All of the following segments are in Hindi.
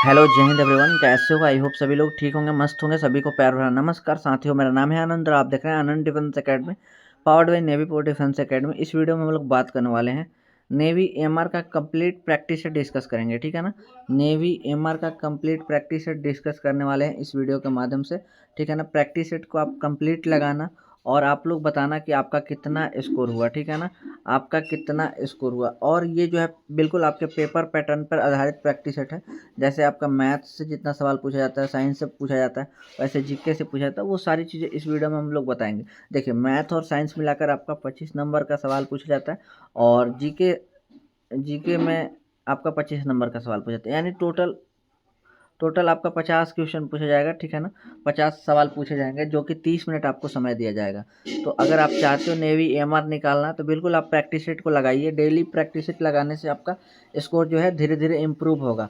हेलो जय हिंद एवरीवन, कैसे हो? आई होप सभी लोग ठीक होंगे, मस्त होंगे। सभी को प्यार भरा नमस्कार साथियों, मेरा नाम है आनंद और आप देख रहे हैं Anand defence academy, powered by navy port defence academy. इस वीडियो में हम लोग बात करने वाले हैं नेवी एमआर का कंप्लीट प्रैक्टिस सेट डिस्कस करेंगे, ठीक है ना। नेवी एमआर का कंप्लीट प्रैक्टिस सेट डिस्कस करने वाले हैं इस वीडियो के माध्यम से, ठीक है ना। प्रैक्टिस सेट को आप कंप्लीट लगाना और आप लोग बताना कि आपका कितना स्कोर हुआ, ठीक है ना। आपका कितना स्कोर हुआ। और ये जो है बिल्कुल आपके पेपर पैटर्न पर आधारित प्रैक्टिस सेट है। जैसे आपका मैथ से जितना सवाल पूछा जाता है, साइंस से पूछा जाता है, वैसे जीके से पूछा जाता है, वो सारी चीज़ें इस वीडियो में हम लोग बताएंगे। देखिए, मैथ और साइंस मिलाकर आपका 25 नंबर का सवाल पूछा जाता है और जीके जीके में आपका 25 नंबर का सवाल पूछा जाता है, यानी टोटल टोटल आपका 50 क्वेश्चन पूछा जाएगा, ठीक है ना। 50 सवाल पूछे जाएंगे जो कि 30 मिनट आपको समय दिया जाएगा। तो अगर आप चाहते हो नेवी एमआर निकालना तो बिल्कुल आप प्रैक्टिस सेट को लगाइए। डेली प्रैक्टिस सेट लगाने से आपका स्कोर जो है धीरे धीरे इम्प्रूव होगा।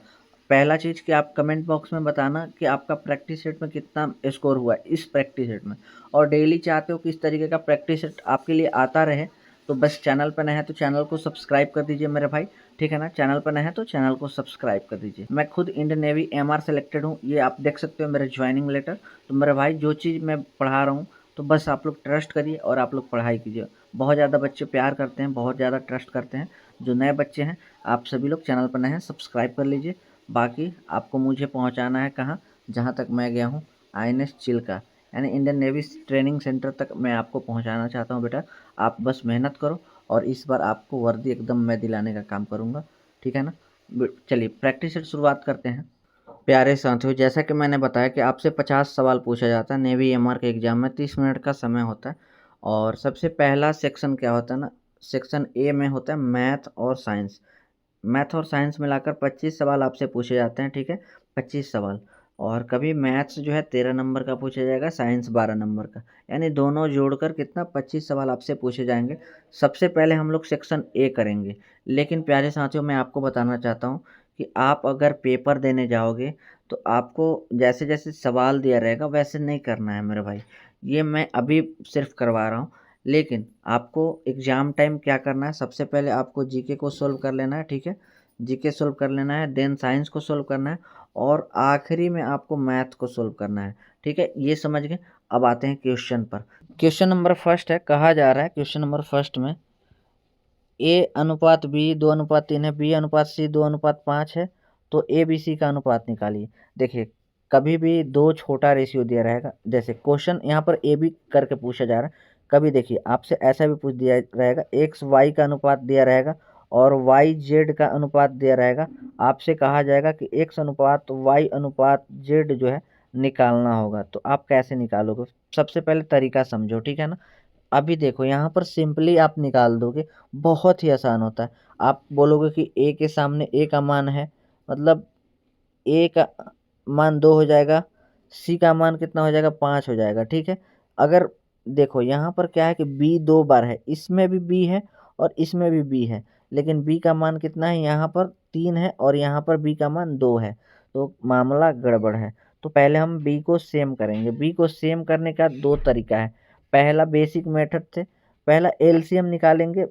पहला चीज़ कि आप कमेंट बॉक्स में बताना कि आपका प्रैक्टिस सेट में कितना स्कोर हुआ इस प्रैक्टिस सेट में, और डेली चाहते हो कि इस तरीके का प्रैक्टिस सेट आपके लिए आता रहे तो बस चैनल पर नए हैं तो चैनल को सब्सक्राइब कर दीजिए मेरे भाई, ठीक है ना। चैनल पर नए हैं तो चैनल को सब्सक्राइब कर दीजिए। मैं खुद इंडियन नेवी एमआर सेलेक्टेड हूँ, ये आप देख सकते हो मेरे ज्वाइनिंग लेटर। तो मेरे भाई जो चीज़ मैं पढ़ा रहा हूँ तो बस आप लोग ट्रस्ट करिए और आप लोग पढ़ाई कीजिए। बहुत ज़्यादा बच्चे प्यार करते हैं, बहुत ज़्यादा ट्रस्ट करते हैं। जो नए बच्चे हैं आप सभी लोग चैनल पर नए हैं, सब्सक्राइब कर लीजिए। बाकी आपको मुझे पहुँचाना है कहाँ, जहाँ तक मैं गया हूँ आईएनएस चिल्का यानी इंडियन नेवी ट्रेनिंग सेंटर तक मैं आपको पहुँचाना चाहता हूँ बेटा। आप बस मेहनत करो और इस बार आपको वर्दी एकदम मैं दिलाने का काम करूँगा, ठीक है ना। चलिए प्रैक्टिस से शुरुआत करते हैं। प्यारे साथियों, जैसा कि मैंने बताया कि आपसे 50 सवाल पूछा जाता है नेवी एमआर के एग्ज़ाम में, 30 मिनट का समय होता है। और सबसे पहला सेक्शन क्या होता है ना, सेक्शन ए में होता है मैथ और साइंस। मैथ और साइंस मिलाकर 25 सवाल आपसे पूछे जाते हैं, ठीक है। 25 सवाल। और कभी मैथ्स जो है 13 नंबर का पूछा जाएगा, साइंस 12 नंबर का, यानी दोनों जोड़कर कितना 25 सवाल आपसे पूछे जाएंगे। सबसे पहले हम लोग सेक्शन ए करेंगे। लेकिन प्यारे साथियों, मैं आपको बताना चाहता हूँ कि आप अगर पेपर देने जाओगे तो आपको जैसे जैसे सवाल दिया रहेगा वैसे नहीं करना है मेरे भाई। ये मैं अभी सिर्फ करवा रहा हूँ। लेकिन आपको एग्ज़ाम टाइम क्या करना है, सबसे पहले आपको जीके को सोल्व कर लेना है, ठीक है। जीके सोल्व कर लेना है, देन साइंस को सोल्व करना है और आखिरी में आपको मैथ को सोल्व करना है, ठीक है। ये समझ गए। अब आते हैं क्वेश्चन पर। क्वेश्चन नंबर फर्स्ट है, कहा जा रहा है क्वेश्चन नंबर फर्स्ट में ए अनुपात बी 2:3 है, बी अनुपात सी 2:5 है, तो ए बी सी का अनुपात निकालिए। देखिए, कभी भी दो छोटा रेशियो दिया रहेगा, जैसे क्वेश्चन यहाँ पर ए बी करके पूछा जा रहा है। कभी देखिए आपसे ऐसा भी पूछ दिया रहेगा, एक्स वाई का अनुपात दिया रहेगा और वाई जेड का अनुपात दिया रहेगा। आपसे कहा जाएगा कि एक्स अनुपात वाई अनुपात जेड जो है निकालना होगा, तो आप कैसे निकालोगे? सबसे पहले तरीका समझो, ठीक है ना। अभी देखो यहाँ पर सिंपली आप निकाल दोगे, बहुत ही आसान होता है। आप बोलोगे कि ए के सामने ए का मान है, मतलब ए का मान 2 हो जाएगा, सी का मान कितना हो जाएगा, 5 हो जाएगा, ठीक है। अगर देखो यहाँ पर क्या है कि बी 2 बार है, इसमें भी बी है और इसमें भी बी है, लेकिन बी का मान कितना है, यहाँ पर 3 है और यहाँ पर बी का मान 2 है, तो मामला गड़बड़ है। तो पहले हम बी को सेम करेंगे। बी को सेम करने का दो तरीका है। पहला बेसिक मेथड से पहला एलसीएम निकालेंगे,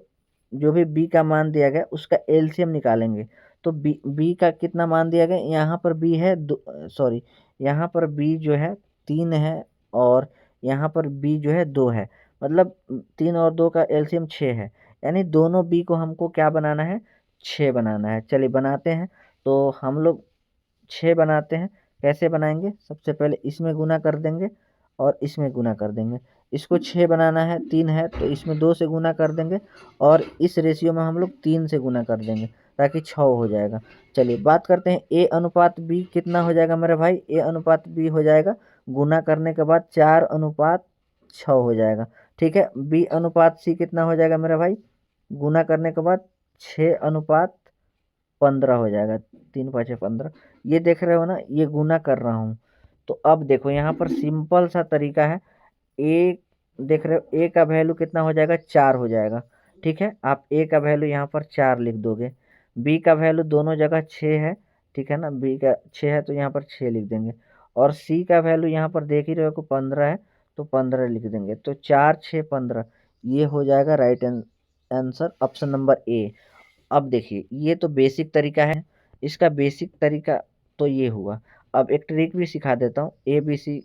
जो भी बी का मान दिया गया उसका एलसीएम निकालेंगे। तो बी बी का कितना मान दिया गया, यहाँ पर बी है सॉरी, यहाँ पर बी जो है 3 है और यहाँ पर बी जो है 2 है, मतलब 3 और 2 का एलसीएम 6 है, यानी दोनों बी को हमको क्या बनाना है, 6 बनाना है। चलिए बनाते हैं। तो हम लोग 6 बनाते हैं। कैसे बनाएंगे, सबसे पहले इसमें गुना कर देंगे और इसमें गुना कर देंगे। इसको 6 बनाना है, 3 है तो इसमें 2 से गुना कर देंगे और इस रेशियो में हम लोग 3 से गुना कर देंगे ताकि 6 हो जाएगा। चलिए बात करते हैं ए अनुपात बी कितना हो जाएगा मेरे भाई। ए अनुपात बी हो जाएगा गुना करने के बाद 4:6 हो जाएगा, ठीक है। बी अनुपात सी कितना हो जाएगा मेरा भाई, गुना करने के बाद 6:15 हो जाएगा, 3×5=15। ये देख रहे हो ना, ये गुना कर रहा हूँ। तो अब देखो यहाँ पर सिंपल सा तरीका है। ए देख रहे हो, ए का वैल्यू कितना हो जाएगा, 4 हो जाएगा, ठीक है। आप ए का वैल्यू यहाँ पर 4 लिख दोगे। बी का वैल्यू दोनों जगह 6 है, ठीक है ना, बी का 6 है तो यहाँ पर 6 लिख देंगे। और सी का वैल्यू यहाँ पर देख ही रहे हो 15 है तो 15 लिख देंगे। तो 4×6=15, ये हो जाएगा right answer, option number A. अब देखिए ये तो बेसिक तरीका है। इसका बेसिक तरीका तो ये हुआ। अब एक ट्रिक भी सिखा देता हूँ। ABC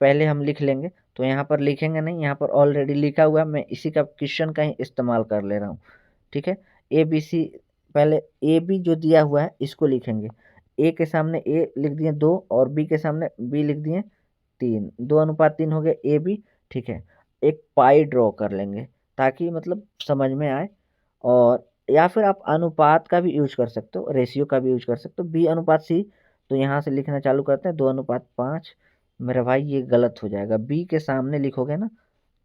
पहले हम लिख लेंगे, तो यहाँ पर लिखेंगे नहीं, यहाँ पर ऑलरेडी लिखा हुआ है, मैं इसी का क्वेश्चन का ही इस्तेमाल कर ले रहा हूँ। ठीक है, ABC पहले AB जो दिया हुआ है इसको लिखेंगे। A के सामने A लिख दिए 2 और B के सामने B लिख दिए 3, 2:3 हो गए AB। ठीक है, एक पाई ड्रॉ कर लेंगे ताकि मतलब समझ में आए। और या फिर आप अनुपात का भी यूज कर सकते हो, रेशियो का भी यूज कर सकते हो, B/C। तो यहाँ से लिखना चालू करते हैं 2:5। मेरे भाई ये गलत हो जाएगा, B के सामने लिखोगे ना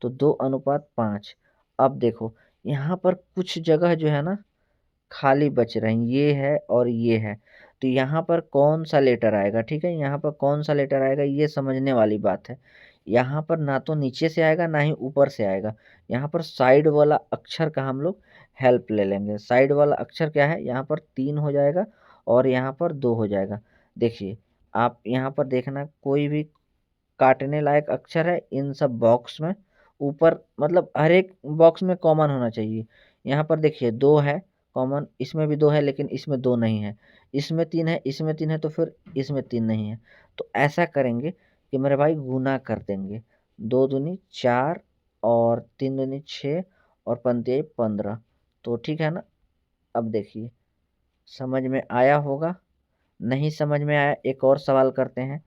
तो 2:5। अब देखो यहाँ पर कुछ जगह जो है ना खाली बच रहे हैं, ये है और ये है। तो यहाँ पर कौन सा लेटर आएगा, ठीक है, यहाँ पर कौन सा लेटर आएगा ये समझने वाली बात है। यहाँ पर ना तो नीचे से आएगा ना ही ऊपर से आएगा, यहाँ पर साइड वाला अक्षर का हम लोग हेल्प ले लेंगे। साइड वाला अक्षर क्या है, यहाँ पर 3 हो जाएगा और यहाँ पर 2 हो जाएगा। देखिए आप यहाँ पर देखना, कोई भी काटने लायक अक्षर है इन सब बॉक्स में ऊपर, मतलब हर एक बॉक्स में कॉमन होना चाहिए। यहाँ पर देखिए 2 है कॉमन, इसमें भी 2 है लेकिन इसमें 2 नहीं है, इसमें 3 है, इसमें 3 है, तो फिर इसमें 3 नहीं है। तो ऐसा करेंगे कि मेरे भाई गुना कर देंगे, 2 दूनी 4 और 3 दूनी 6 और 15। तो ठीक है ना। अब देखिए समझ में आया होगा, नहीं समझ में आया एक और सवाल करते हैं।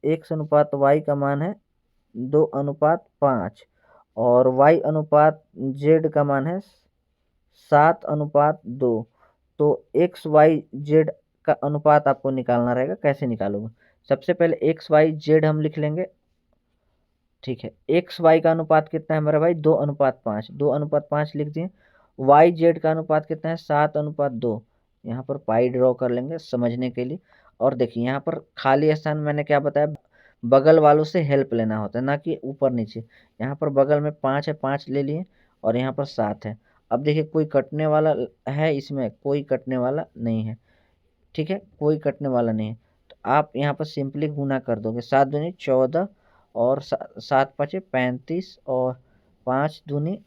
X/Y का मान है 2:5 और Y/Z का मान है 7:2। तो XYZ का अनुपात आपको निकालना रहेगा। कैसे निकालोगे, सबसे पहले XYZ हम लिख लेंगे। ठीक है, XY का अनुपात कितना है मेरा भाई 2:5, 2:5 लिख दिए। YZ का अनुपात कितना है 7:2। यहाँ पर पाई ड्रॉ कर लेंगे समझने के लिए। और देखिए यहाँ पर खाली स्थान मैंने क्या बताया, बगल वालों से हेल्प लेना होता है ना कि ऊपर नीचे। यहाँ पर बगल में 5 है, 5 ले लिए और यहाँ पर 7 है। अब देखिए कोई कटने वाला है, इसमें कोई कटने वाला नहीं है। ठीक है, कोई कटने वाला नहीं है, तो आप यहाँ पर सिंपली गुना कर दोगे, 7 दूनी 14 और 7 5 35 और 5 दूनी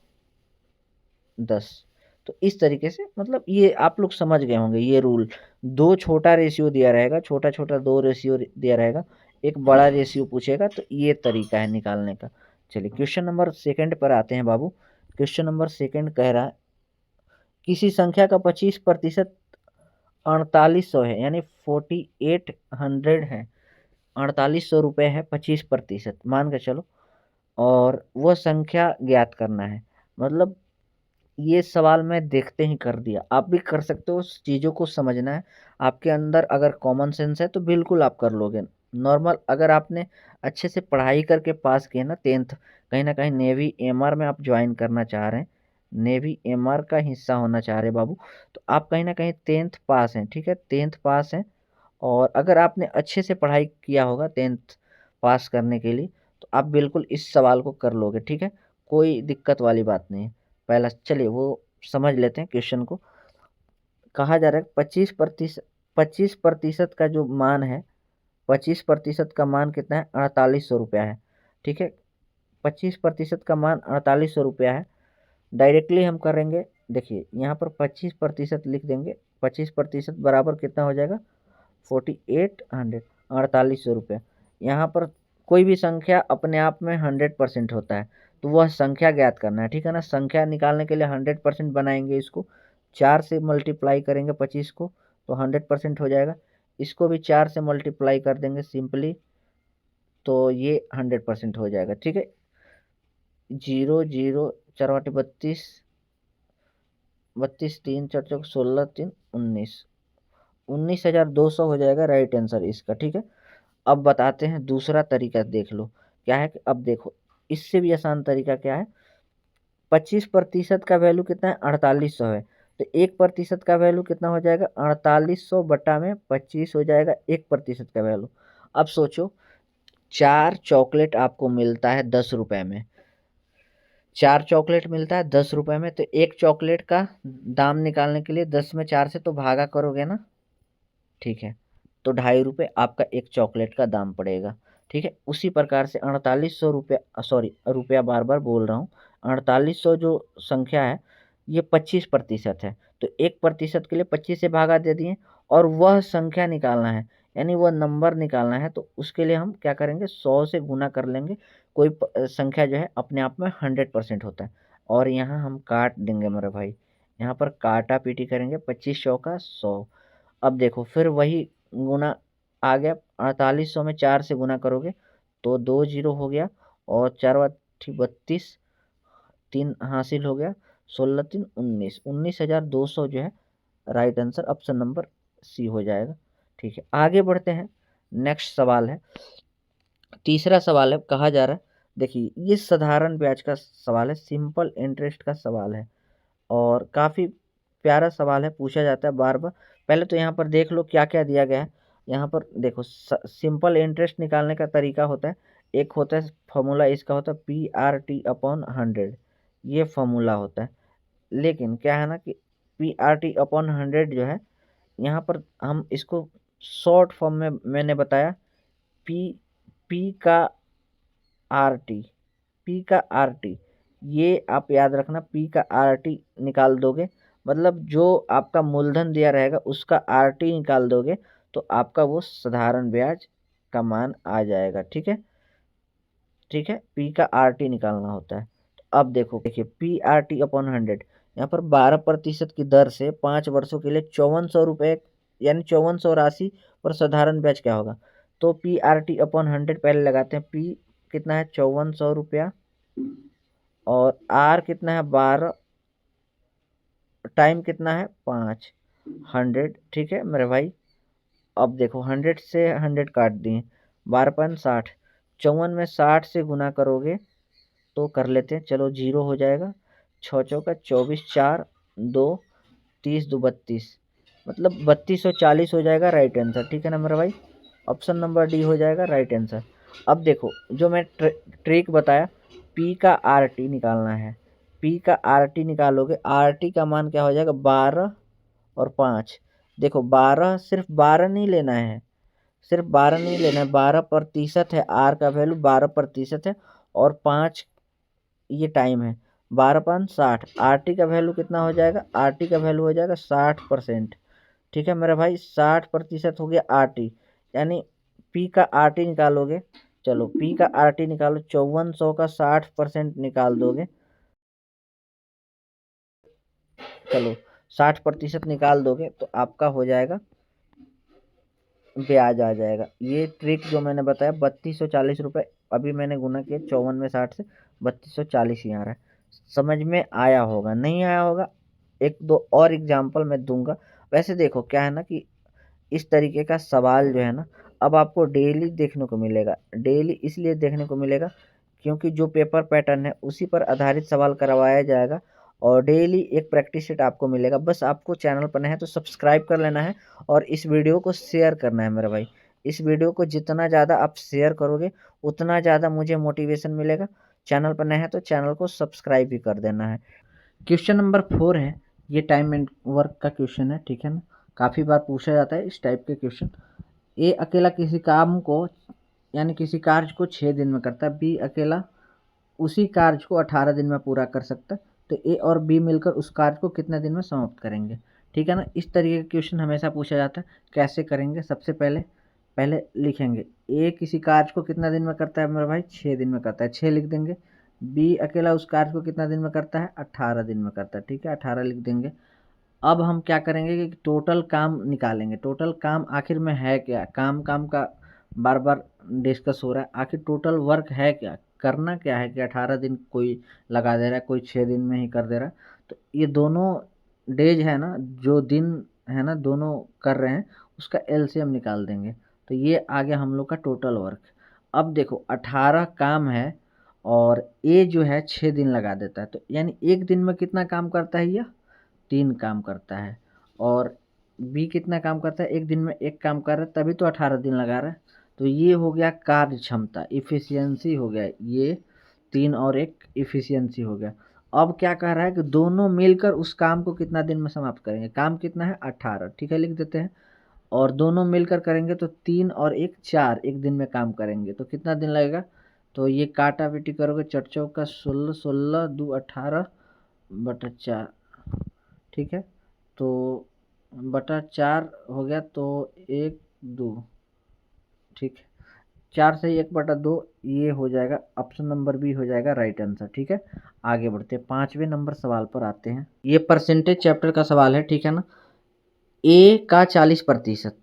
10। तो इस तरीके से मतलब ये आप लोग समझ गए होंगे ये रूल। दो छोटा रेशियो दिया रहेगा, छोटा छोटा दो रेशियो दिया रहेगा, एक बड़ा रेशियो पूछेगा, तो ये तरीका है निकालने का। चलिए क्वेश्चन नंबर सेकंड पर आते हैं बाबू। क्वेश्चन नंबर सेकंड कह रहा है किसी संख्या का 25% 4800 है, यानी 4800 है, 4800 रुपये है 25% मान के चलो, और वह संख्या ज्ञात करना है। मतलब ये सवाल मैं देखते ही कर दिया, आप भी कर सकते हो, चीज़ों को समझना है। आपके अंदर अगर कॉमन सेंस है तो बिल्कुल आप कर लोगे। नॉर्मल अगर आपने अच्छे से पढ़ाई करके पास किया ना 10th, कहीं ना कहीं नेवी एमआर में आप ज्वाइन करना चाह रहे हैं, नेवी एमआर का हिस्सा होना चाह रहे हैं बाबू, तो आप कहीं ना कहीं 10th पास हैं। ठीक है, 10th पास हैं, और अगर आपने अच्छे से पढ़ाई किया होगा 10th पास करने के लिए, तो आप बिल्कुल इस सवाल को कर लोगे। ठीक है, कोई दिक्कत वाली बात नहीं है। पहला चलिए वो समझ लेते हैं क्वेश्चन को। कहा जा रहा है 25% का जो मान है, 25% का मान कितना है 4800 रुपया है। ठीक है, 25% का मान 4800 रुपया है। डायरेक्टली हम करेंगे, देखिए यहाँ पर 25% लिख देंगे, 25% बराबर कितना हो जाएगा 4800, 4800 रुपये। यहाँ पर कोई भी संख्या अपने आप में 100% होता है, तो वह संख्या ज्ञात करना है। ठीक है ना, संख्या निकालने के लिए 100% बनाएंगे, इसको 4 से मल्टीप्लाई करेंगे 25 को तो 100% हो जाएगा। इसको भी 4 से मल्टीप्लाई कर देंगे सिंपली, तो ये 100% हो जाएगा। ठीक है, 0 0 4 बटे 32, 32 3 4 चौक 16 3 19, 19,200 हो जाएगा राइट आंसर इसका। ठीक है, अब बताते हैं दूसरा तरीका, देख लो क्या है कि अब देखो इससे भी आसान तरीका क्या है। 25% का वैल्यू कितना है 4800 है, तो 1% का वैल्यू कितना हो जाएगा 4800 बटा में 25 हो जाएगा 1% का वैल्यू। अब सोचो 4 चॉकलेट आपको मिलता है 10 रुपए में, 4 चॉकलेट मिलता है 10 रुपए में, तो एक चॉकलेट का दाम निकालने के लिए 10 में 4 से तो भागा करोगे ना। ठीक है, तो 2.5 रुपये आपका एक चॉकलेट का दाम पड़ेगा। ठीक है, उसी प्रकार से 4800 रुपया, सॉरी रुपया बार बार बोल रहा हूँ, 4800 जो संख्या है ये 25% है, तो 1% के लिए 25 से भागा दे दिए और वह संख्या निकालना है, यानी वह नंबर निकालना है। तो उसके लिए हम क्या करेंगे, 100 से गुना कर लेंगे। कोई संख्या जो है अपने आप में 100% होता है। और यहाँ हम काट देंगे मेरे भाई, यहाँ पर काटा पीटी करेंगे, 25 चौका 100। अब देखो फिर वही गुना आ गया, 4800 में 4 से गुना करोगे तो 2 जीरो हो गया, और 4×32, 3 हासिल हो गया, 16×3 19, 19,200 जो है right answer option number C हो जाएगा। ठीक है, आगे बढ़ते हैं। नेक्स्ट सवाल है, तीसरा सवाल है, कहा जा रहा है, देखिए ये साधारण ब्याज का सवाल है, सिंपल इंटरेस्ट का सवाल है और काफ़ी प्यारा सवाल है, पूछा जाता है बार बार। पहले तो यहाँ पर देख लो क्या क्या दिया गया है। यहाँ पर देखो सिंपल इंटरेस्ट निकालने का तरीका होता है, एक होता है फॉर्मूला, इसका होता है PRT/100, ये फॉर्मूला होता है। लेकिन क्या है ना कि PRT/100 जो है, यहाँ पर हम इसको शॉर्ट फॉर्म में मैंने बताया, पी पी का RT, पी का RT, ये आप याद रखना, पी का RT निकाल दोगे, मतलब जो आपका मूलधन दिया रहेगा उसका RT निकाल दोगे तो आपका वो साधारण ब्याज का मान आ जाएगा। ठीक है, ठीक है, पी का RT निकालना होता है। तो अब देखो, देखिए PRT/100, यहाँ पर 12% की दर से 5 वर्षों के लिए 5400 रुपये, यानी 5400 राशि पर साधारण ब्याज क्या होगा। तो PRT/100 पहले लगाते हैं, पी कितना है 5400 रुपया, और आर कितना है 12, टाइम कितना है 500। ठीक है मेरे भाई, अब देखो 100 से 100 काट दिए, 12×5 = 60, 54 में 60 से गुना करोगे तो कर लेते हैं, चलो 0 हो जाएगा, 6 चौका 24, 4 2 30 2 32, मतलब 3240 हो जाएगा राइट आंसर। ठीक है ना मेरा भाई, ऑप्शन नंबर डी हो जाएगा राइट आंसर। अब देखो जो मैं ट्रिक बताया, पी का RT निकालना है, पी का RT निकालोगे, RT का मान क्या हो जाएगा 12 और 5। देखो 12, सिर्फ 12 नहीं लेना है, सिर्फ 12 नहीं लेना है, 12% है, आर का वैल्यू 12% है, और 5 ये टाइम है, 12×5 = 60। RT का वैल्यू कितना हो जाएगा, RT का वैल्यू हो जाएगा 60%। ठीक है मेरा भाई, 60% हो गया RT, यानी P का RT निकालोगे, चलो P का RT निकालो, 5400 का 60% निकाल दोगे, चलो 60% निकाल दोगे तो आपका हो जाएगा, ब्याज आ जाएगा। ये ट्रिक जो मैंने बताया 3240 रुपये, अभी मैंने गुना किया 54 में 60 से 3240 ही आ रहा है। समझ में आया होगा, नहीं आया होगा एक दो और एग्जाम्पल मैं दूंगा। वैसे देखो क्या है ना कि इस तरीके का सवाल जो है ना, अब आपको डेली देखने को मिलेगा, डेली इसलिए देखने को मिलेगा क्योंकि जो पेपर पैटर्न है उसी पर आधारित सवाल करवाया जाएगा, और डेली एक प्रैक्टिस सेट आपको मिलेगा। बस आपको चैनल पर नया है तो सब्सक्राइब कर लेना है और इस वीडियो को शेयर करना है मेरा भाई। इस वीडियो को जितना ज़्यादा आप शेयर करोगे उतना ज़्यादा मुझे मोटिवेशन मिलेगा। चैनल पर नया है तो चैनल को सब्सक्राइब भी कर देना है। क्वेश्चन नंबर 4 है, ये टाइम एंड वर्क का क्वेश्चन है। ठीक है ना, काफ़ी बार पूछा जाता है इस टाइप के क्वेश्चन। ए अकेला किसी काम को, यानी किसी कार्य को 6 दिन में करता है, बी अकेला उसी कार्य को 18 दिन में पूरा कर सकता है, तो ए और बी मिलकर उस कार्य को कितने दिन में समाप्त करेंगे। ठीक है ना, इस तरीके का क्वेश्चन हमेशा पूछा जाता है। कैसे करेंगे, सबसे पहले पहले लिखेंगे ए किसी कार्य को कितना दिन में करता है मेरा भाई, 6 दिन में करता है, 6 लिख देंगे। बी अकेला उस कार्य को कितना दिन में करता है, 18 दिन में करता है। ठीक है, 18 लिख देंगे। अब हम क्या करेंगे कि टोटल काम निकालेंगे, टोटल काम आखिर में है क्या, काम काम का बार बार डिस्कस हो रहा है, आखिर टोटल वर्क है क्या, करना क्या है कि 18 दिन कोई लगा दे रहा है, कोई 6 दिन में ही कर दे रहा है। तो ये दोनों डेज है ना, जो दिन है ना दोनों कर रहे हैं, उसका एलसीएम निकाल देंगे, तो ये आ गया हम लोग का टोटल वर्क। अब देखो 18 काम है और ए जो है 6 दिन लगा देता है, तो यानी एक दिन में कितना काम करता है, यह 3 काम करता है। और बी कितना काम करता है, एक दिन में एक काम कर रहा है, तभी तो 18 दिन लगा रहा है। तो ये हो गया कार्य क्षमता, इफिशियंसी हो गया, ये 3 और 1 इफिशियंसी हो गया। अब क्या कह रहा है कि दोनों मिलकर उस काम को कितना दिन में समाप्त करेंगे, काम कितना है 18। ठीक है, लिख देते हैं। और दोनों मिलकर करेंगे तो 3 और 1 4, एक दिन में काम करेंगे तो कितना दिन लगेगा। तो ये काटा पीटी करोगे, चट चौका 16, 16 2 18 बटा 4। ठीक है, तो बटा 4 हो गया, तो 1 2, ठीक है। 4 से 1/2 ये हो जाएगा, ऑप्शन नंबर बी हो जाएगा राइट आंसर, ठीक है। आगे बढ़ते हैं, 5वें नंबर सवाल पर आते हैं। ये परसेंटेज चैप्टर का सवाल है, ठीक है ना। ए का 40%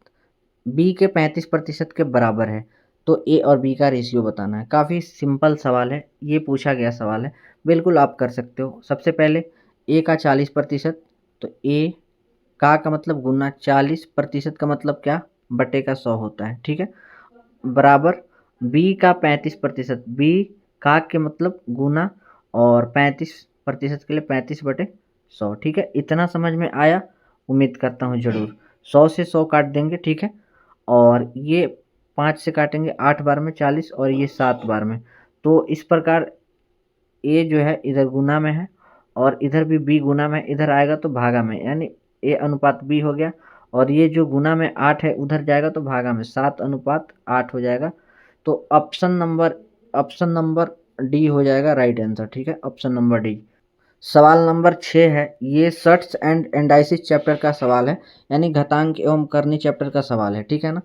बी के 35% के बराबर है, तो ए और बी का रेशियो बताना है। काफ़ी सिंपल सवाल है, ये पूछा गया सवाल है, बिल्कुल आप कर सकते हो। सबसे पहले ए का 40%, तो ए का मतलब गुना 40% का मतलब क्या, बटे का 100 होता है, ठीक है। बराबर बी का 35%, बी का के मतलब गुना और 35% के लिए 35/100, ठीक है। इतना समझ में आया, उम्मीद करता हूँ ज़रूर। 100 से 100 काट देंगे, ठीक है। और ये 5 से काटेंगे 8 बार में 40, और ये 7 बार में। तो इस प्रकार ए जो है इधर गुना में है, और इधर भी बी गुना में, इधर आएगा तो भागा में, यानी ए अनुपात बी हो गया। और ये जो गुना में 8 है उधर जाएगा तो भागा में, 7:8 हो जाएगा। तो ऑप्शन नंबर डी हो जाएगा राइट आंसर, ठीक है, ऑप्शन नंबर डी। सवाल नंबर 6 है, ये सर्ट्स एंड एंडाइसिस चैप्टर का सवाल है, यानी घातांक एवं करनी चैप्टर का सवाल है, ठीक है ना।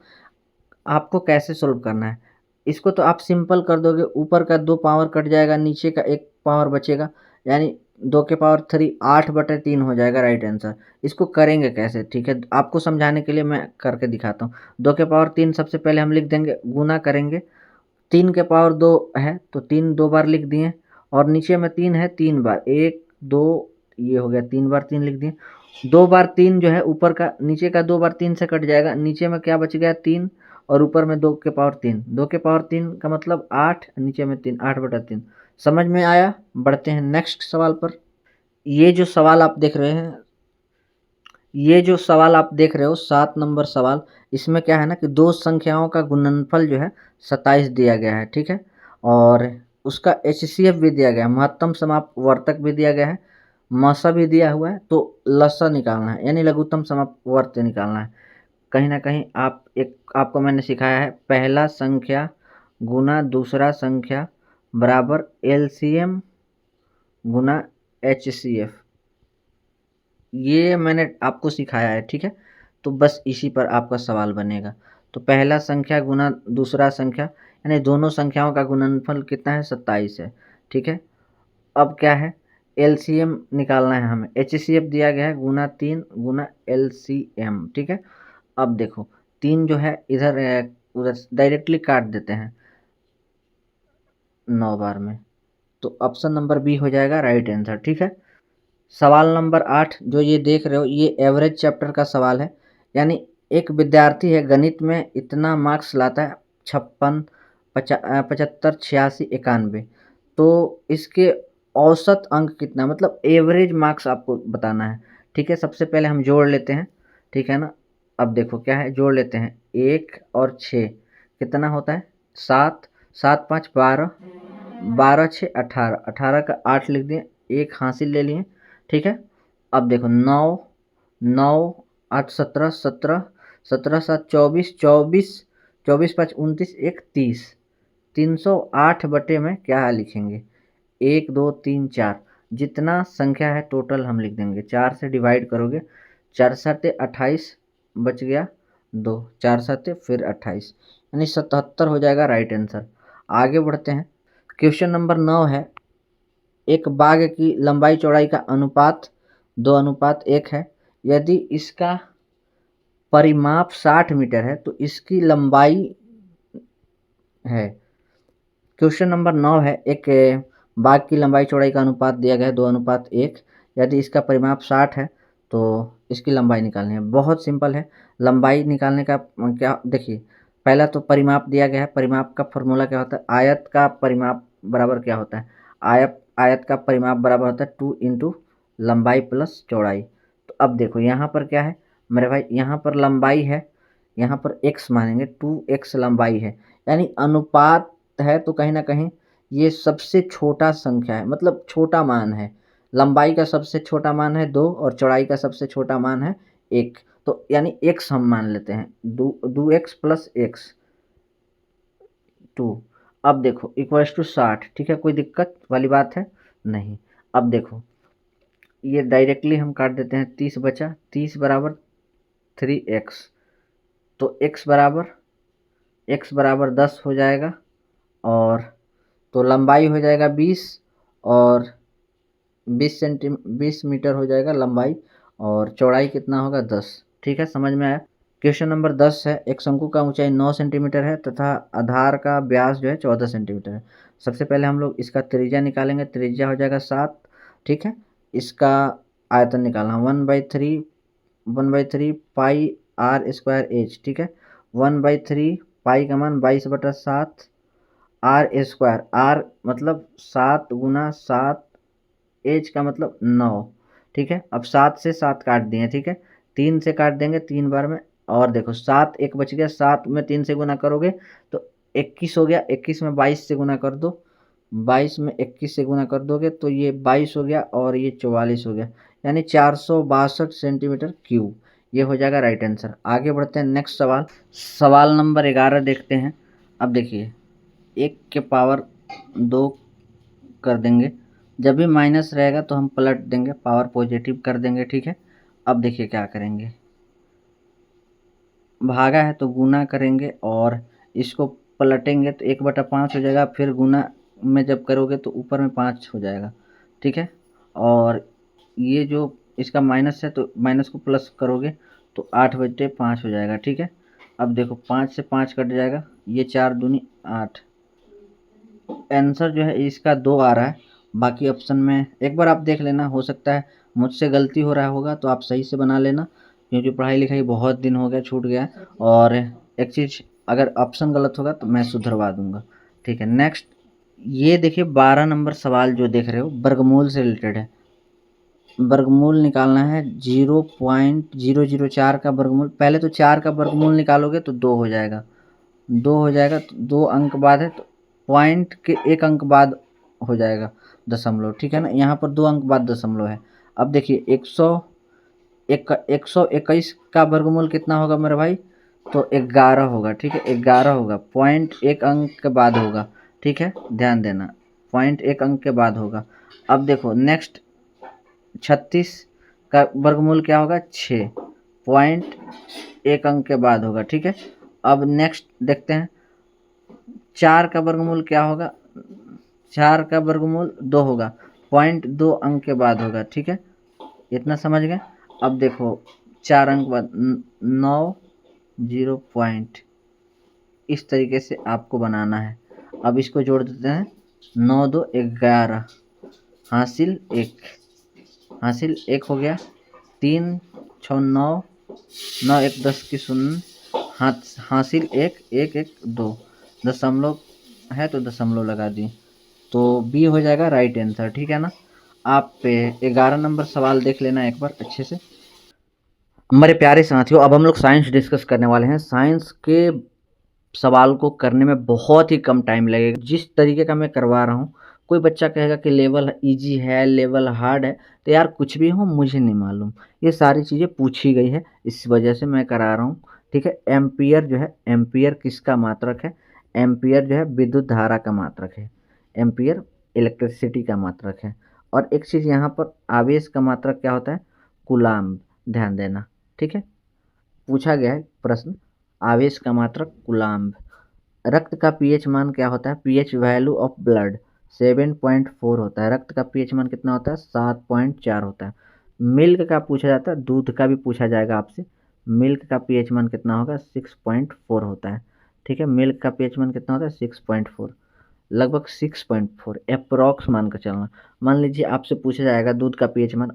आपको कैसे सोल्व करना है, इसको तो आप सिंपल कर दोगे, ऊपर का 2 पावर कट जाएगा, नीचे का 1 पावर बचेगा, यानी 2 के पावर 3 8/3 हो जाएगा राइट आंसर। इसको करेंगे कैसे, ठीक है, आपको समझाने के लिए मैं करके दिखाता हूँ। 2 के पावर 3 सबसे पहले हम लिख देंगे, गुना करेंगे। 3 के पावर 2 है तो 3 2 बार लिख दिए, और नीचे में 3 है 3 बार, 1 2, ये हो गया 3 बार 3 लिख दिए। 2 बार 3 जो है ऊपर का, नीचे का 2 बार 3 से कट जाएगा, नीचे में क्या बच गया 3, और ऊपर में 2 के पावर 3, 2 के पावर 3 का मतलब 8, नीचे में 3, 8/3। समझ में आया। बढ़ते हैं नेक्स्ट सवाल पर। ये जो सवाल आप देख रहे हैं, ये जो सवाल आप देख रहे हो 7 नंबर सवाल, इसमें क्या है ना कि दो संख्याओं का गुणनफल जो है 27 दिया गया है, ठीक है। और उसका एचसीएफ भी दिया गया है, महत्तम समापवर्तक भी दिया गया है, मसा भी दिया हुआ है। तो लसा निकालना है, यानी लघुत्तम समापवर्त निकालना है। कहीं ना कहीं आपको मैंने सिखाया है, पहला संख्या गुना दूसरा संख्या बराबर एलसीएम गुना एचसीएफ, ये मैंने आपको सिखाया है, ठीक है। तो बस इसी पर आपका सवाल बनेगा। तो पहला संख्या गुना दूसरा संख्या, यानी दोनों संख्याओं का गुणनफल कितना है, 27 है, ठीक है। अब क्या है, एलसीएम निकालना है हमें, एचसीएफ दिया गया है गुना 3 गुना एलसीएम, ठीक है। अब देखो 3 जो है इधर उधर डायरेक्टली काट देते हैं 9 बार में, तो ऑप्शन नंबर बी हो जाएगा राइट आंसर, ठीक है। सवाल नंबर 8 जो ये देख रहे हो, ये एवरेज चैप्टर का सवाल है, यानी एक विद्यार्थी है गणित में इतना मार्क्स लाता है 56 75 86 91, तो इसके औसत अंक कितना, मतलब एवरेज मार्क्स आपको बताना है, ठीक है। सबसे पहले हम जोड़ लेते हैं, ठीक है ना। अब देखो क्या है, जोड़ लेते हैं 1 और 6 कितना होता है 7, 7 5 12, 12 6 18, 18 का 8 लिख दिए, एक हासिल ले लिए, ठीक है। अब देखो 9 9 8 17 17, 17 7 24, 24 24 5 29, 1 30, 308 बटे में क्या लिखेंगे, 1 2 3 4, जितना संख्या है टोटल हम लिख देंगे, 4 से डिवाइड करोगे, 4 7 28 बच गया 2, 4 7 फिर 28, यानी 77 हो जाएगा राइट आंसर। आगे बढ़ते हैं, क्वेश्चन नंबर 9 है, एक बाग की लंबाई चौड़ाई का अनुपात 2:1 है, यदि इसका परिमाप 60 मीटर है तो इसकी लंबाई है। क्वेश्चन नंबर 9 है, एक बाग की लंबाई चौड़ाई का अनुपात दिया गया है 2:1, यदि इसका परिमाप 60 है तो इसकी लंबाई निकालनी है। बहुत सिंपल है, लंबाई निकालने का क्या, देखिए पहला तो परिमाप दिया गया है, परिमाप का फॉर्मूला क्या होता है, आयत का परिमाप बराबर क्या होता है, आयत का परिमाप बराबर होता है 2 इंटू लंबाई प्लस चौड़ाई। तो अब देखो यहाँ पर क्या है मेरे भाई, यहाँ पर लंबाई है, यहाँ पर x मानेंगे, 2x लंबाई है, यानी अनुपात है, तो कहीं ना कहीं ये सबसे छोटा संख्या है, मतलब छोटा मान है। लंबाई का सबसे छोटा मान है 2 और चौड़ाई का सबसे छोटा मान है 1, तो यानी x हम मान लेते हैं, 2x प्लस x 2। अब देखो इक्वल्स टू 60, ठीक है, कोई दिक्कत वाली बात है नहीं। अब देखो ये डायरेक्टली हम काट देते हैं, 30 बचा, 30 बराबर 3x, तो x बराबर 10 हो जाएगा, और तो लंबाई हो जाएगा 20, और 20 मीटर हो जाएगा लंबाई, और चौड़ाई कितना होगा 10। ठीक है, समझ में आया। क्वेश्चन नंबर 10 है, एक शंकु का ऊंचाई 9 सेंटीमीटर है तथा आधार का व्यास जो है 14 सेंटीमीटर है। सबसे पहले हम लोग इसका त्रिज्या निकालेंगे, त्रिज्या हो जाएगा 7। ठीक है, इसका आयतन निकालना, 1/3 पाई आर स्क्वायर एच। ठीक है, 1/3 पाई का मान 22/7 आर स्क्वायर, आर मतलब 7 गुना 7, एच का मतलब 9। ठीक है, अब 7 से 7 काट दिए। ठीक है, 3 से काट देंगे 3 बार में, और देखो 7 एक बच गया, 7 में 3 से गुना करोगे तो 21 हो गया, 21 में 22 से गुना कर दो, 22 में 21 से गुना कर दोगे तो ये 22 हो गया, और ये 44 हो गया, यानी 462 सेंटीमीटर क्यूब। ये हो जाएगा राइट आंसर। आगे बढ़ते हैं, नेक्स्ट सवाल, सवाल नंबर 11 देखते हैं। अब देखिए, 1 के पावर 2 कर देंगे, जब भी माइनस रहेगा तो हम पलट देंगे, पावर पॉजिटिव कर देंगे। ठीक है, अब देखिए क्या करेंगे, भागा है तो गुना करेंगे, और इसको पलटेंगे तो 1/5 हो जाएगा, फिर गुना में जब करोगे तो ऊपर में 5 हो जाएगा। ठीक है, और ये जो इसका माइनस है तो माइनस को प्लस करोगे तो 8/5 हो जाएगा। ठीक है, अब देखो 5 से 5 कट जाएगा, ये 4 दूनी 8, आंसर जो है इसका 2 आ रहा है। बाकी ऑप्शन में एक बार आप देख लेना, हो सकता है मुझसे गलती हो रहा होगा तो आप सही से बना लेना, क्योंकि पढ़ाई लिखाई बहुत दिन हो गया, छूट गया। और एक चीज़, अगर ऑप्शन गलत होगा तो मैं सुधरवा दूंगा। ठीक है, नेक्स्ट ये देखिए 12 नंबर सवाल जो देख रहे हो वर्गमूल से रिलेटेड है। वर्गमूल निकालना है, 0.004 का वर्गमूल, पहले तो 4 का वर्गमूल निकालोगे तो 2 हो जाएगा, 2 हो जाएगा तो 2 अंक बाद है तो पॉइंट के 1 अंक बाद हो जाएगा दशमलव। ठीक है ना, यहाँ पर 2 अंक बाद दशमलव है। अब देखिए 121 का वर्गमूल कितना होगा मेरे भाई, तो 11 होगा। ठीक है, 11 होगा, पॉइंट 1 अंक के बाद होगा। ठीक है, ध्यान देना, पॉइंट 1 अंक के बाद होगा। अब देखो नेक्स्ट 36 का वर्गमूल क्या होगा, 6, पॉइंट 1 अंक के बाद होगा। ठीक है, अब नेक्स्ट देखते हैं 4 का वर्गमूल क्या होगा, 4 का वर्गमूल 2 होगा, पॉइंट 2 अंक के बाद होगा। ठीक है, इतना समझ गए। अब देखो 4 अंक बाद 9, 0 पॉइंट, इस तरीके से आपको बनाना है। अब इसको जोड़ देते हैं, 9 2 11, हासिल 1, हासिल 1 हो गया, 3 6 9, 9 1 10 की शून्य, हासिल 1 1 1 2, दशमलव है तो दशमलव लगा दी, तो बी हो जाएगा राइट आंसर। ठीक है ना, आप 11 नंबर सवाल देख लेना एक बार अच्छे से। हमारे प्यारे साथियों, अब हम लोग साइंस डिस्कस करने वाले हैं। साइंस के सवाल को करने में बहुत ही कम टाइम लगेगा, जिस तरीके का मैं करवा रहा हूँ। कोई बच्चा कहेगा कि लेवल इजी है, लेवल हार्ड है, तो यार कुछ भी हो मुझे नहीं मालूम, ये सारी चीज़ें पूछी गई है, इस वजह से मैं करा रहा हूँ। ठीक है, एम्पियर जो है, एम्पियर किसका मात्रक है, एम्पियर जो है विद्युत धारा का मात्रक है, एम्पियर इलेक्ट्रिसिटी का मात्रक है। और एक चीज़ यहाँ पर, आवेश का मात्रक क्या होता है, कूलाम्ब, ध्यान देना। ठीक है, पूछा गया है प्रश्न, आवेश का मात्रक कूलाम्ब। रक्त का पीएच मान क्या होता है, पीएच वैल्यू ऑफ ब्लड 7.4 होता है, रक्त का पीएच मान कितना होता है, 7.4 होता है। मिल्क का पूछा जाता है, दूध का भी पूछा जाएगा आपसे, मिल्क का पीएच मान कितना होगा, 6.4 होता है। ठीक है, मिल्क का पीएच मान कितना होता है, 6.4, लगभग 6.4 अप्रॉक्स मान कर चलना। मान लीजिए आपसे पूछा जाएगा दूध का पीएच मान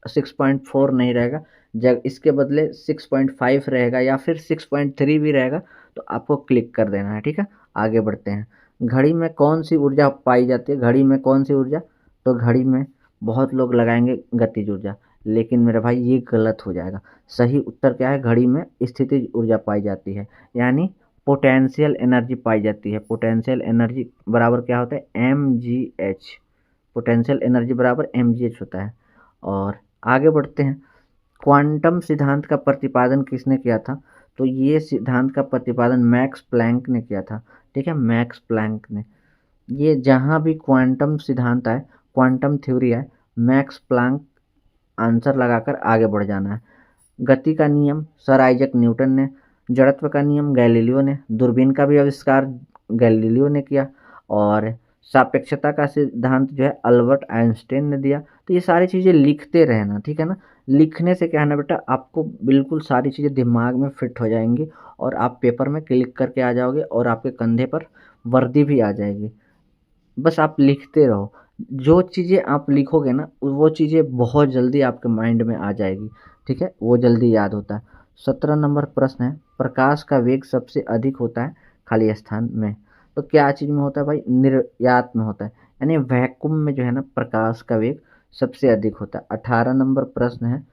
6.4 नहीं रहेगा, जब इसके बदले 6.5 रहेगा या फिर 6.3 भी रहेगा तो आपको क्लिक कर देना है। ठीक है, आगे बढ़ते हैं। घड़ी में कौन सी ऊर्जा पाई जाती है, घड़ी में कौन सी ऊर्जा, तो घड़ी में बहुत लोग लगाएंगे गतिज ऊर्जा, लेकिन मेरे भाई ये गलत हो जाएगा। सही उत्तर क्या है, घड़ी में स्थितिज ऊर्जा पाई जाती है, यानी पोटेंशियल एनर्जी पाई जाती है। पोटेंशियल एनर्जी बराबर क्या होता है, mgh, पोटेंशियल एनर्जी बराबर mgh होता है। और आगे बढ़ते हैं, क्वांटम सिद्धांत का प्रतिपादन किसने किया था, तो ये सिद्धांत का प्रतिपादन मैक्स प्लैंक ने किया था। ठीक है, मैक्स प्लैंक ने, ये जहाँ भी क्वांटम सिद्धांत आए, क्वांटम थ्योरी आए, मैक्स प्लैंक आंसर लगाकर आगे बढ़ जाना है। गति का नियम सर आइजैक न्यूटन ने, जड़त्व का नियम गैलीलियो ने, दूरबीन का भी आविष्कार गैलीलियो ने किया, और सापेक्षता का सिद्धांत जो है अल्बर्ट आइंस्टाइन ने दिया। तो ये सारी चीज़ें लिखते रहना, ठीक है ना। लिखने से क्या है ना बेटा, आपको बिल्कुल सारी चीज़ें दिमाग में फिट हो जाएंगी और आप पेपर में क्लिक करके आ जाओगे और आपके कंधे पर वर्दी भी आ जाएगी। बस आप लिखते रहो, जो चीज़ें आप लिखोगे ना वो चीज़ें बहुत जल्दी आपके माइंड में आ जाएगी, ठीक है, वो जल्दी याद होता है। 17 नंबर प्रश्न है, प्रकाश का वेग सबसे अधिक होता है खाली स्थान में। तो क्या चीज़ में होता है भाई, निर्यात में होता है, यानी वैक्यूम में जो है ना प्रकाश का वेग सबसे अधिक होता है। 18 नंबर प्रश्न है,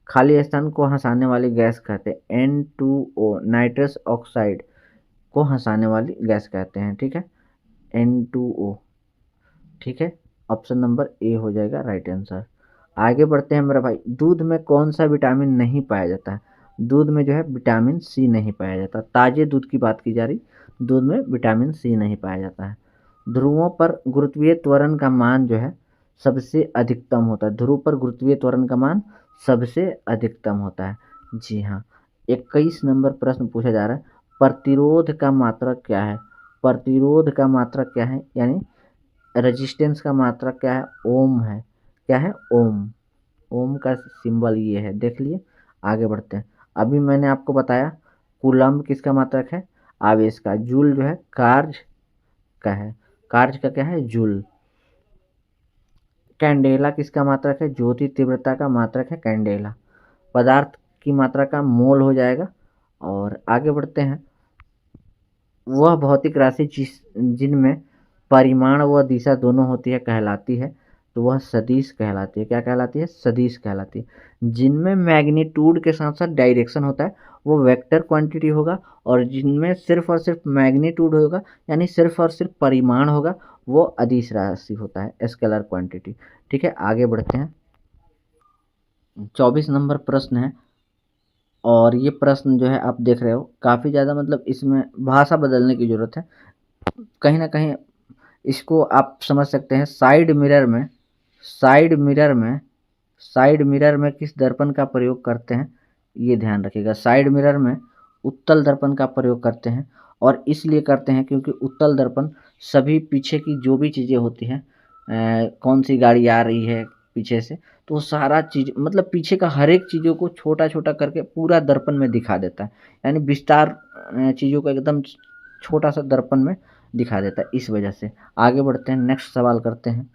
खाली स्थान को हंसाने वाली गैस कहते हैं N2O, नाइट्रस ऑक्साइड को हंसाने वाली गैस कहते हैं, ठीक है, N2O, ठीक है। ऑप्शन नंबर ए हो जाएगा राइट आंसर। आगे बढ़ते हैं मेरा भाई, दूध में कौन सा विटामिन नहीं पाया जाता है। दूध में जो है विटामिन सी नहीं पाया जाता। ताजे दूध की बात की जा रही, दूध में विटामिन सी नहीं पाया जाता है। ध्रुवों पर गुरुत्वीय त्वरण का मान जो है सबसे अधिकतम होता है। ध्रुव पर गुरुत्वीय त्वरण का मान सबसे अधिकतम होता है, जी हाँ। 21 नंबर प्रश्न पूछा जा रहा है, प्रतिरोध का मात्रक क्या है। प्रतिरोध का मात्रक क्या है, यानी रेजिस्टेंस का मात्रक क्या है, ओम है। क्या है, ओम। ओम का सिंबल ये है, देख लिए। आगे बढ़ते हैं। अभी मैंने आपको बताया कूलम्ब किसका मात्रक है, आवेश का। जूल जो है कार्य का है, कार्य का क्या है, जूल। कैंडेला किसका मात्रक है, ज्योति तीव्रता का मात्रक है कैंडेला। पदार्थ की मात्रा का मोल हो जाएगा। और आगे बढ़ते हैं, वह भौतिक राशि जिनमें परिमाण व दिशा दोनों होती है कहलाती है। तो वह सदिश कहलाती है। क्या कहलाती है, सदिश कहलाती है। जिनमें मैग्नीट्यूड के साथ साथ डायरेक्शन होता है वो वेक्टर क्वांटिटी होगा, और जिनमें सिर्फ और सिर्फ मैग्नीट्यूड होगा यानी सिर्फ और सिर्फ परिमाण होगा वो अदिश राशि होता है, स्केलर क्वांटिटी, ठीक है। आगे बढ़ते हैं। 24 नंबर प्रश्न है, और ये प्रश्न जो है आप देख रहे हो काफ़ी ज़्यादा, मतलब इसमें भाषा बदलने की ज़रूरत है कहीं ना कहीं। इसको आप समझ सकते हैं, साइड मिरर में किस दर्पण का प्रयोग करते हैं, ये ध्यान रखिएगा। साइड मिरर में उत्तल दर्पण का प्रयोग करते हैं, और इसलिए करते हैं क्योंकि उत्तल दर्पण सभी पीछे की जो भी चीज़ें होती हैं, कौन सी गाड़ी आ रही है पीछे से, तो वो सारा चीज़ मतलब पीछे का हर एक चीज़ों को छोटा छोटा करके पूरा दर्पण में दिखा देता है, यानी विस्तार चीज़ों को एकदम छोटा सा दर्पण में दिखा देता है, इस वजह से। आगे बढ़ते हैं, नेक्स्ट सवाल करते हैं।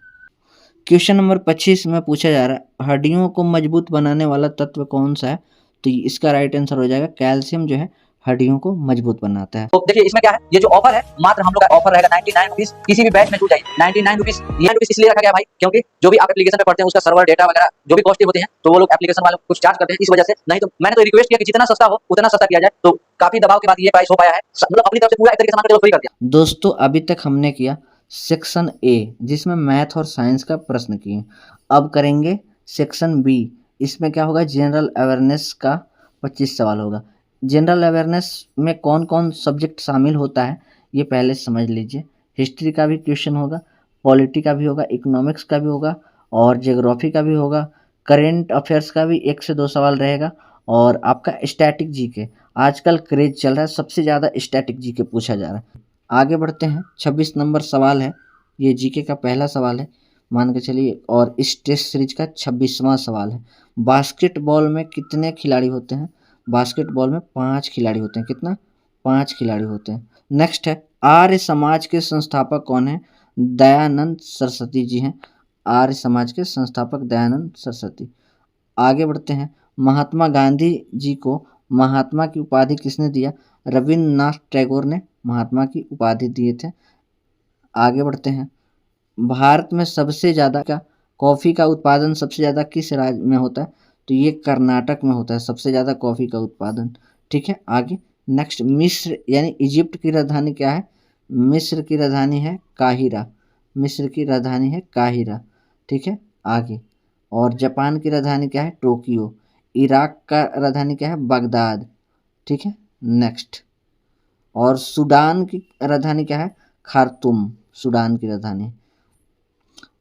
क्वेश्चन नंबर 25 में पूछा जा रहा है, हड्डियों को मजबूत बनाने वाला तत्व कौन सा है। तो इसका राइट आंसर हो जाएगा कैल्शियम, जो है हड्डियों को मजबूत बनाता है। तो देखिए इसमें क्या है, ये जो ऑफर है मात्र हम लोग का ऑफर रहेगा 99 रुपीज, किसी भी बैच में जुड़ जाइए। 99 रुपीज, ये रुपीज इसलिए रखा गया भाई क्योंकि जो भी आप एप्लीकेशन पे पढ़ते हैं उसका सर्वर डेटा वगैरह जो भी कॉस्टली होते हैं तो वो लोग एप्लीकेशन वाले कुछ चार्ज करते हैं, इस वजह से। नहीं तो मैंने तो रिक्वेस्ट किया कि जितना सस्ता हो उतना सस्ता किया जाए, तो काफी दबाव के बाद ये प्राइस हो पाया है। मतलब अपनी तरफ से पूरा एक तरीके से मार्केट फ्री कर दिया। दोस्तों अभी तक हमने किया सेक्शन ए जिसमें मैथ और साइंस का प्रश्न किए। अब करेंगे सेक्शन बी, इसमें क्या होगा, जनरल अवेयरनेस का 25 सवाल होगा। जनरल अवेयरनेस में कौन कौन सब्जेक्ट शामिल होता है ये पहले समझ लीजिए। हिस्ट्री का भी क्वेश्चन होगा, पॉलिटी का भी होगा, इकोनॉमिक्स का भी होगा, और ज्योग्राफी का भी होगा। करेंट अफेयर्स का भी 1 से 2 सवाल रहेगा, और आपका स्टैटिक जीके, आजकल क्रेज चल रहा है, सबसे ज़्यादा स्टैटिक जीके पूछा जा रहा है। आगे बढ़ते हैं, 26 नंबर सवाल है, ये जीके का पहला सवाल है मान के चलिए, और इस टेस्ट सीरीज का 26वां सवाल है। बास्केटबॉल में कितने खिलाड़ी होते हैं। बास्केटबॉल में 5 खिलाड़ी होते हैं। कितना, 5 खिलाड़ी होते हैं। नेक्स्ट है, आर्य समाज के संस्थापक कौन है। दयानंद सरस्वती जी हैं, आर्य समाज के संस्थापक दयानंद सरस्वती। आगे बढ़ते हैं, महात्मा गांधी जी को महात्मा की उपाधि किसने दिया। रविन्द्रनाथ टैगोर ने महात्मा की उपाधि दिए थे। आगे बढ़ते हैं, भारत में सबसे ज़्यादा का कॉफ़ी का उत्पादन सबसे ज़्यादा किस राज्य में होता है। तो ये कर्नाटक में होता है सबसे ज़्यादा कॉफ़ी का उत्पादन, ठीक है। आगे नेक्स्ट, मिस्र यानी इजिप्ट की राजधानी क्या है। मिस्र की राजधानी है काहिरा, मिस्र की राजधानी है काहिरा, ठीक है। आगे, और जापान की राजधानी क्या है, टोक्यो। इराक का राजधानी क्या है, बगदाद, ठीक है। नेक्स्ट, और सूडान की राजधानी क्या है, खार्तूम, सूडान की राजधानी।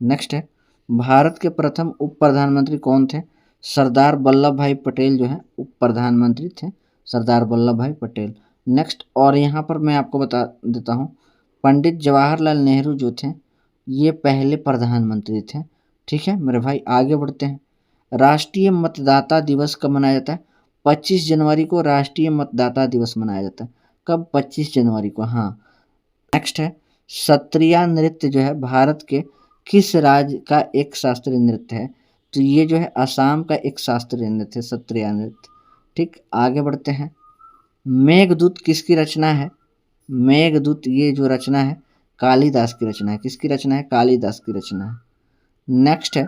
नेक्स्ट है, भारत के प्रथम उप प्रधानमंत्री कौन थे। सरदार वल्लभ भाई पटेल जो है उप प्रधानमंत्री थे, सरदार वल्लभ भाई पटेल। नेक्स्ट, और यहाँ पर मैं आपको बता देता हूँ, पंडित जवाहरलाल नेहरू जो थे ये पहले प्रधानमंत्री थे। ठीक है मेरे भाई, आगे बढ़ते हैं। राष्ट्रीय मतदाता दिवस कब मनाया जाता है? 25 जनवरी को राष्ट्रीय मतदाता दिवस मनाया जाता है। कब? 25 जनवरी को। हाँ। नेक्स्ट है, सत्रिया नृत्य जो है भारत के किस राज्य का एक शास्त्रीय नृत्य है? तो ये जो है असम का एक शास्त्रीय नृत्य है, सत्रिया नृत्य। ठीक, आगे बढ़ते हैं। मेघदूत किसकी रचना है? मेघदूत ये जो रचना है कालिदास की रचना है। किसकी रचना है? कालिदास की रचना है। नेक्स्ट है,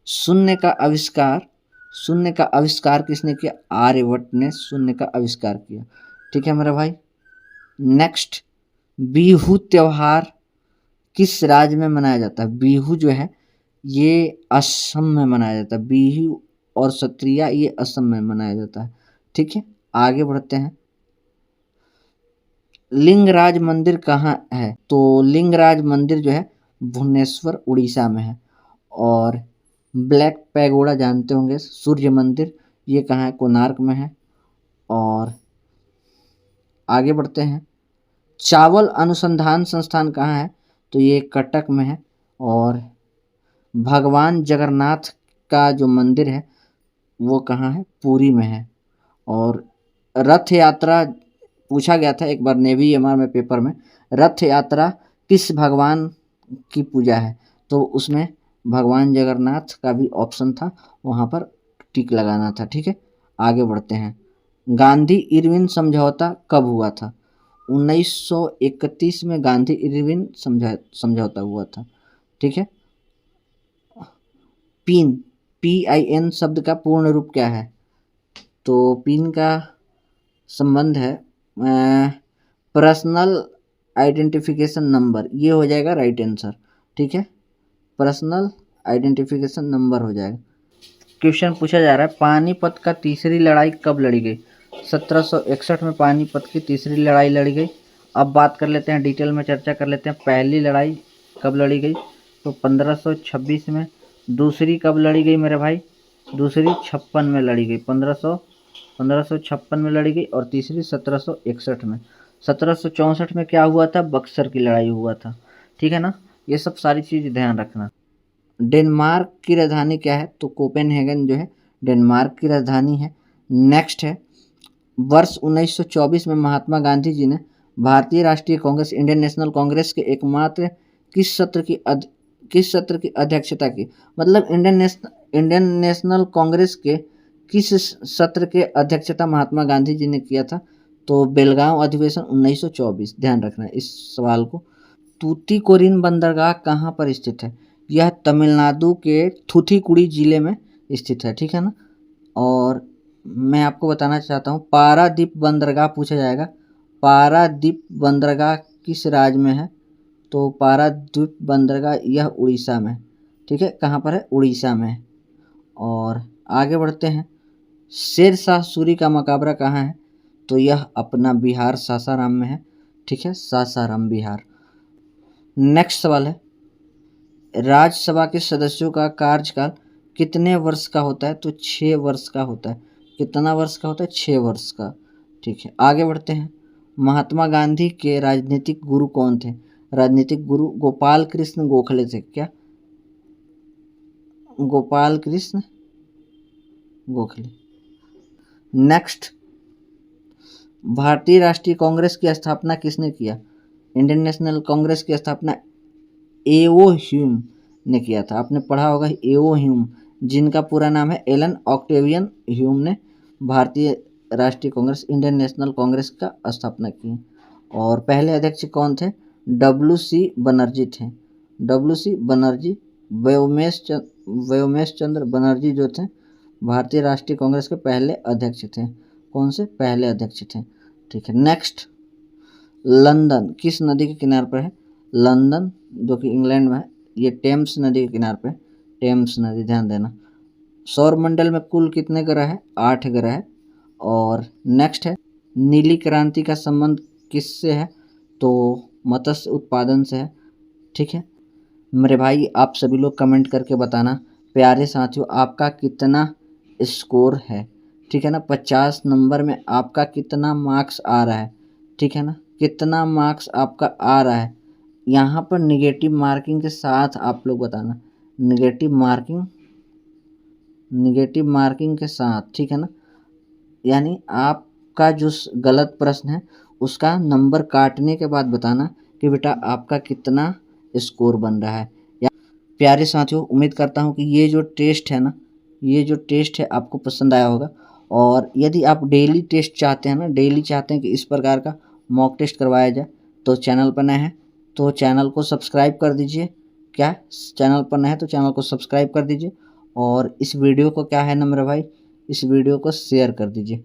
शून्य का आविष्कार, शून्य का आविष्कार किसने किया? आर्यभट्ट ने शून्य का आविष्कार किया। ठीक है मेरा भाई। नेक्स्ट, बिहू त्योहार किस राज्य में मनाया जाता है? बिहू जो है ये असम में मनाया जाता है। बिहू और सत्रिया ये असम में मनाया जाता है। ठीक है, आगे बढ़ते हैं। लिंगराज मंदिर कहाँ है? तो लिंगराज मंदिर जो है भुवनेश्वर उड़ीसा में है। और ब्लैक पैगोडा जानते होंगे, सूर्य मंदिर, ये कहाँ है? कोणार्क में है। और आगे बढ़ते हैं। चावल अनुसंधान संस्थान कहाँ है? तो ये कटक में है। और भगवान जगन्नाथ का जो मंदिर है वो कहाँ है? पुरी में है। और रथ यात्रा पूछा गया था एक बार नेवी एमआर में पेपर में, रथ यात्रा किस भगवान की पूजा है? तो उसमें भगवान जगन्नाथ का भी ऑप्शन था, वहाँ पर टिक लगाना था। ठीक है, आगे बढ़ते हैं। गांधी इरविन समझौता कब हुआ था? 1931 में गांधी इरविन समझौता हुआ था। ठीक है। पिन, PIN शब्द का पूर्ण रूप क्या है? तो पिन का संबंध है पर्सनल आइडेंटिफिकेशन नंबर, ये हो जाएगा राइट आंसर। ठीक है, पर्सनल आइडेंटिफिकेशन नंबर हो जाएगा। क्वेश्चन पूछा जा रहा है, पानीपत का तीसरी लड़ाई कब लड़ी गई? 1761 में पानीपत की तीसरी लड़ाई लड़ी गई। अब बात कर लेते हैं, डिटेल में चर्चा कर लेते हैं, पहली लड़ाई कब लड़ी गई? तो 1526 में। दूसरी कब लड़ी गई मेरे भाई? दूसरी 56 में लड़ी गई, 1556 में लड़ी गई। और तीसरी 1761 में। 1764 में क्या हुआ था? बक्सर की लड़ाई हुआ था। ठीक है ना, ये सब सारी चीज़ ध्यान रखना। डेनमार्क की राजधानी क्या है? तो कोपेनहेगन जो है डेनमार्क की राजधानी है। नेक्स्ट है, वर्ष 1924 में महात्मा गांधी जी ने भारतीय राष्ट्रीय कांग्रेस इंडियन नेशनल कांग्रेस के एकमात्र किस सत्र की अध्यक्षता की? मतलब इंडियन नेशनल कांग्रेस के किस सत्र के अध्यक्षता महात्मा गांधी जी ने किया था? तो बेलगांव अधिवेशन 1924। ध्यान रखना है इस सवाल को। तूतीकोरिन बंदरगाह कहाँ पर स्थित है? यह तमिलनाडु के थूथुकुडी जिले में स्थित है। ठीक है ना। और मैं आपको बताना चाहता हूँ, पारादीप बंदरगाह पूछा जाएगा। पारादीप बंदरगाह किस राज्य में है? तो पारादीप बंदरगाह यह उड़ीसा में। ठीक है, कहाँ पर है? उड़ीसा में। और आगे बढ़ते हैं। शेरशाह सूरी का मकबरा कहाँ है? तो यह अपना बिहार सासाराम में है। ठीक है, सासाराम बिहार। नेक्स्ट सवाल है, राज्यसभा के सदस्यों का कार्यकाल कितने वर्ष का होता है? तो 6 वर्ष का होता है। कितना वर्ष का होता है? 6 वर्ष का। ठीक है, आगे बढ़ते हैं। महात्मा गांधी के राजनीतिक गुरु कौन थे? राजनीतिक गुरु गोपाल कृष्ण गोखले थे। क्या? गोपाल कृष्ण गोखले। नेक्स्ट, भारतीय राष्ट्रीय कांग्रेस की स्थापना किसने किया? इंडियन नेशनल कांग्रेस की स्थापना एओ ह्यूम ने किया था। आपने पढ़ा होगा एओ ह्यूम, जिनका पूरा नाम है एलन ऑक्टेवियन ह्यूम, ने भारतीय राष्ट्रीय कांग्रेस इंडियन नेशनल कांग्रेस का स्थापना की। और पहले अध्यक्ष कौन थे? WC बनर्जी थे। WC बनर्जी, व्योमेश चंद्र बनर्जी जो थे भारतीय राष्ट्रीय कांग्रेस के पहले अध्यक्ष थे। कौन से? पहले अध्यक्ष थे। ठीक है। नेक्स्ट, लंदन किस नदी के किनारे पर है? लंदन जो कि इंग्लैंड में है, ये टेम्स नदी के किनारे पे, टेम्स नदी, ध्यान देना। सौरमंडल में कुल कितने ग्रह है? 8 ग्रह है। और नेक्स्ट है, नीली क्रांति का संबंध किससे है? तो मत्स्य उत्पादन से है। ठीक है मेरे भाई, आप सभी लोग कमेंट करके बताना। प्यारे साथियों, आपका कितना स्कोर है, ठीक है ना। 50 नंबर में आपका कितना मार्क्स आ रहा है, ठीक है ना, कितना मार्क्स आपका आ रहा है। यहाँ पर निगेटिव मार्किंग के साथ आप लोग बताना, निगेटिव मार्किंग के साथ, ठीक है ना। यानी आपका जो गलत प्रश्न है उसका नंबर काटने के बाद बताना कि बेटा आपका कितना स्कोर बन रहा है। या प्यारे साथियों, उम्मीद करता हूँ कि ये जो टेस्ट है ना, ये जो टेस्ट है आपको पसंद आया होगा। और यदि आप डेली टेस्ट चाहते हैं ना, डेली चाहते हैं कि इस प्रकार का मॉक टेस्ट करवाया जाए, तो चैनल पर नए हैं तो चैनल को सब्सक्राइब कर दीजिए। क्या चैनल पर नए हैं तो चैनल को सब्सक्राइब कर दीजिए, और इस वीडियो को क्या है ना मेरे भाई, इस वीडियो को शेयर कर दीजिए।